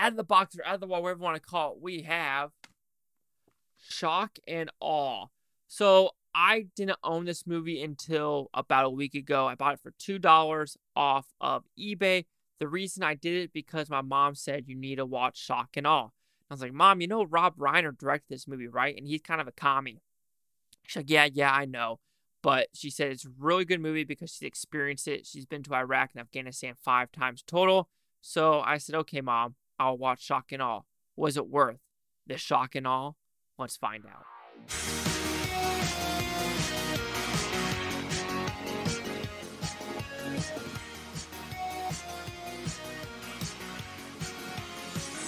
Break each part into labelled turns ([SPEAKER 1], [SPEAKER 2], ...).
[SPEAKER 1] out of the box or out of the wall, whatever you want to call it, we have Shock and Awe. So I didn't own this movie until about a week ago. I bought it for $2 off of eBay. The reason I did it because my mom said you need to watch Shock and Awe. I was like, Mom, you know Rob Reiner directed this movie, right? And he's kind of a commie. She's like, yeah, I know. But she said it's a really good movie because she's experienced it. She's been to Iraq and Afghanistan 5 times total. So I said, okay, Mom, I'll watch Shock and Awe. Was it worth the shock and awe? Let's find out.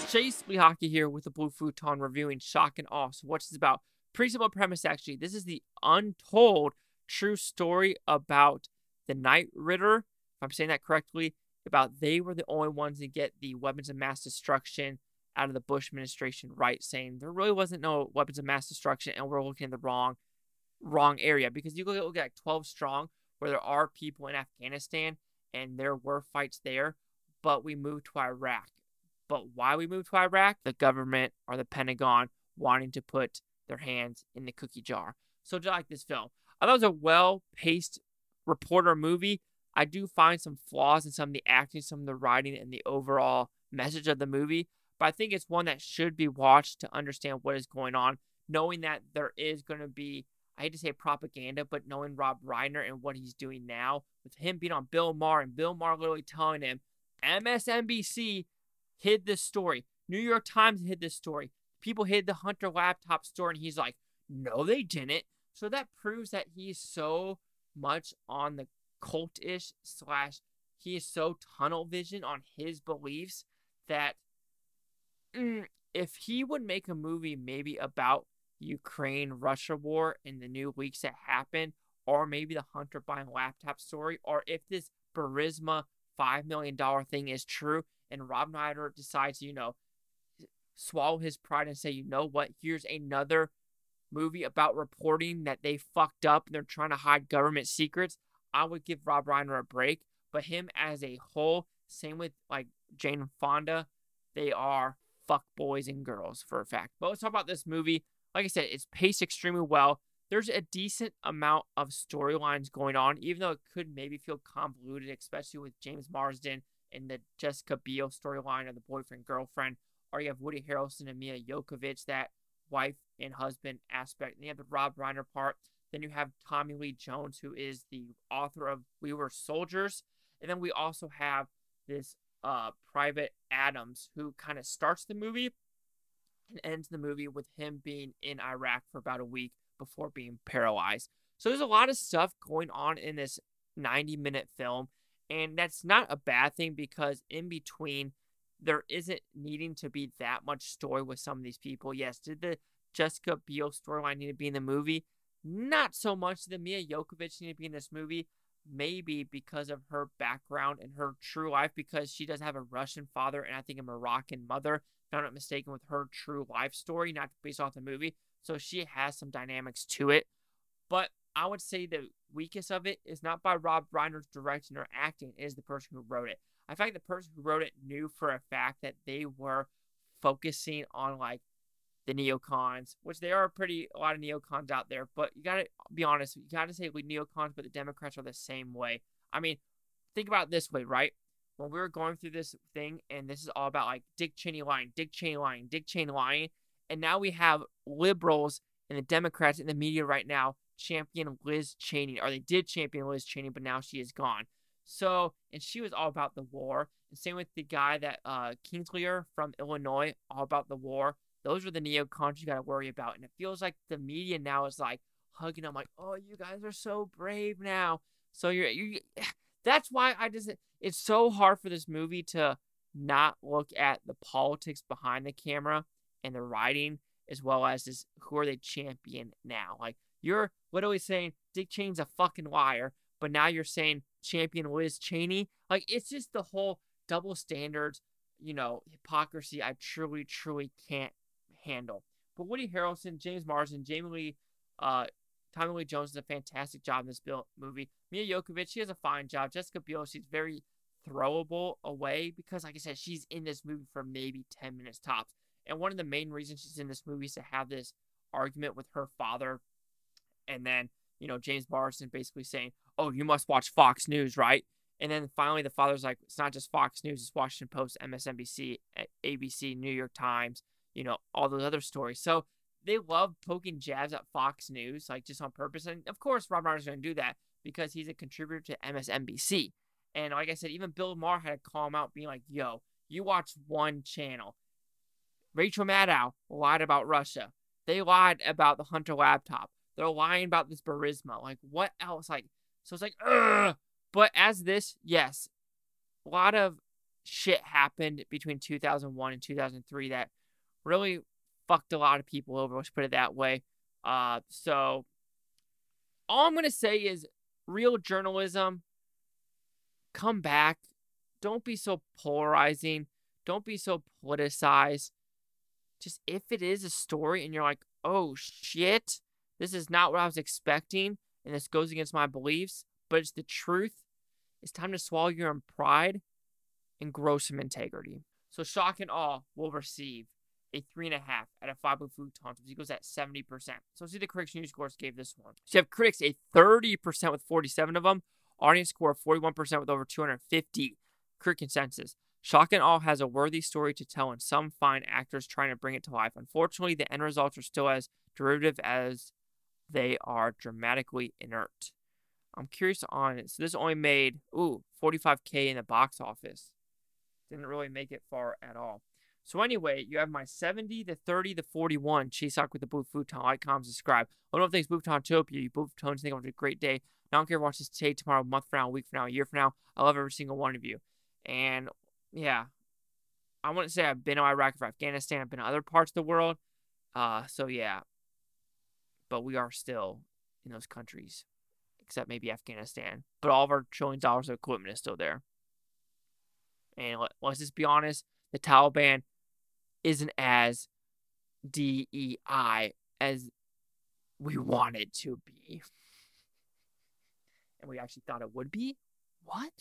[SPEAKER 1] Chase Lee Hockey here with the Blue Futon reviewing Shock and Awe. So what's this about? Pretty simple premise, actually. This is the untold true story about the Night Ritter, if I'm saying that correctly, about they were the only ones to get the weapons of mass destruction out of the Bush administration, right? Saying there really wasn't no weapons of mass destruction and we're looking in the wrong area. Because you look at 12 strong, where there are people in Afghanistan and there were fights there, but we moved to Iraq. But why we moved to Iraq? The government or the Pentagon wanting to put their hands in the cookie jar. So just like this film, I thought it was a well-paced reporter movie. I do find some flaws in some of the acting, some of the writing, and the overall message of the movie. But I think it's one that should be watched to understand what is going on, knowing that there is going to be, I hate to say propaganda, but knowing Rob Reiner and what he's doing now, with him being on Bill Maher, and Bill Maher literally telling him, MSNBC hid this story. New York Times hid this story. People hid the Hunter laptop story, and he's like, no, they didn't. So that proves that he's so much on the cultish / he is so tunnel vision on his beliefs that if he would make a movie maybe about Ukraine-Russia war and the new leaks that happened, or maybe the Hunter buying laptop story, or if this Burisma $5 million thing is true, and Rob Reiner decides to, swallow his pride and say, you know what, here's another movie about reporting that they fucked up and they're trying to hide government secrets, I would give Rob Reiner a break. But him as a whole, same with like Jane Fonda, they are fuck boys and girls for a fact. But let's talk about this movie. Like I said, it's paced extremely well. There's a decent amount of storylines going on, even though it could maybe feel convoluted, especially with James Marsden and the Jessica Biel storyline of the boyfriend-girlfriend. Or you have Woody Harrelson and Milla Jovovich, that wife and husband aspect. And you have the Rob Reiner part. Then you have Tommy Lee Jones, who is the author of We Were Soldiers. And then we also have this Private Adams, who kind of starts the movie and ends the movie with him being in Iraq for about a week before being paralyzed. So there's a lot of stuff going on in this 90-minute film. And that's not a bad thing, because in between, there isn't needing to be that much story with some of these people. Yes, did the Jessica Biel storyline need to be in the movie? Not so much. Did Milla Jovovich need to be in this movie? Maybe because of her background and her true life, because she does have a Russian father and I think a Moroccan mother, if I'm not mistaken, with her true life story, not based off the movie. So she has some dynamics to it. But I would say the weakest of it is not by Rob Reiner's directing or acting, it is the person who wrote it. I feel like the person who wrote it knew for a fact that they were focusing on like the neocons, which there are a lot of neocons out there, but you gotta be honest, you gotta say we neocons, but the Democrats are the same way. I mean, think about it this way, right? When we were going through this thing, and this is all about like Dick Cheney lying, and now we have liberals and the Democrats in the media right now champion Liz Cheney, or they did champion Liz Cheney, but now she is gone. So, and she was all about the war. And same with the guy that, Kingsleyer from Illinois, all about the war. Those are the neocons you got to worry about. And it feels like the media now is like hugging them like, oh, you guys are so brave now. So that's why it's so hard for this movie to not look at the politics behind the camera and the writing, as well as this, who are they champion now? Like, you're literally saying Dick Cheney's a fucking liar, but now you're saying champion Liz Cheney. Like, it's just the whole double standards, hypocrisy I truly, truly can't handle. But Woody Harrelson, James Marsden, Tommy Lee Jones does a fantastic job in this movie. Milla Jovovich, she has a fine job. Jessica Biel, she's very throwable away because, like I said, she's in this movie for maybe 10 minutes tops. And one of the main reasons she's in this movie is to have this argument with her father. And then, James Marsden basically saying, oh, you must watch Fox News, right? And then finally the father's like, it's not just Fox News, it's Washington Post, MSNBC, ABC, New York Times, all those other stories. So they love poking jabs at Fox News, like just on purpose. And of course, Rob Reiner's going to do that because he's a contributor to MSNBC. And like I said, even Bill Maher had to call him out being like, yo, you watch one channel. Rachel Maddow lied about Russia. They lied about the Hunter laptop. They're lying about this Burisma. Like, what else? Like, so it's like, ugh. But as this, yes, a lot of shit happened between 2001 and 2003 that really fucked a lot of people over. Let's put it that way. So all I'm going to say is real journalism, come back. Don't be so polarizing. Don't be so politicized. Just if it is a story and you're like, oh shit, this is not what I was expecting, and this goes against my beliefs, but it's the truth, it's time to swallow your own pride and grow some integrity. So Shock and Awe will receive a 3.5 out of 5 Blue Futons, which equals at 70%. So see the critics' news scores gave this one. So you have critics a 30% with 47 of them, audience score of 41% with over 250. Critic consensus. Shock and Awe has a worthy story to tell and some fine actors trying to bring it to life. Unfortunately, the end results are still as derivative as they are dramatically inert. I'm curious on it. So this only made, $45K in the box office. Didn't really make it far at all. So anyway, you have my 70, the 30, the 41. Chisak with the Blue Futon. Like, comment, subscribe. Let me know if things Butantopia. You Blue Futons think I'm having a great day. I don't care if you watch this today, tomorrow, a month from now, a week from now, a year from now. I love every single one of you. And yeah, I wouldn't say I've been to Iraq or Afghanistan. I've been to other parts of the world. So yeah, but we are still in those countries, except maybe Afghanistan. But all of our trillion dollars of equipment is still there. And let's just be honest, the Taliban isn't as DEI as we want it to be. And we actually thought it would be? What?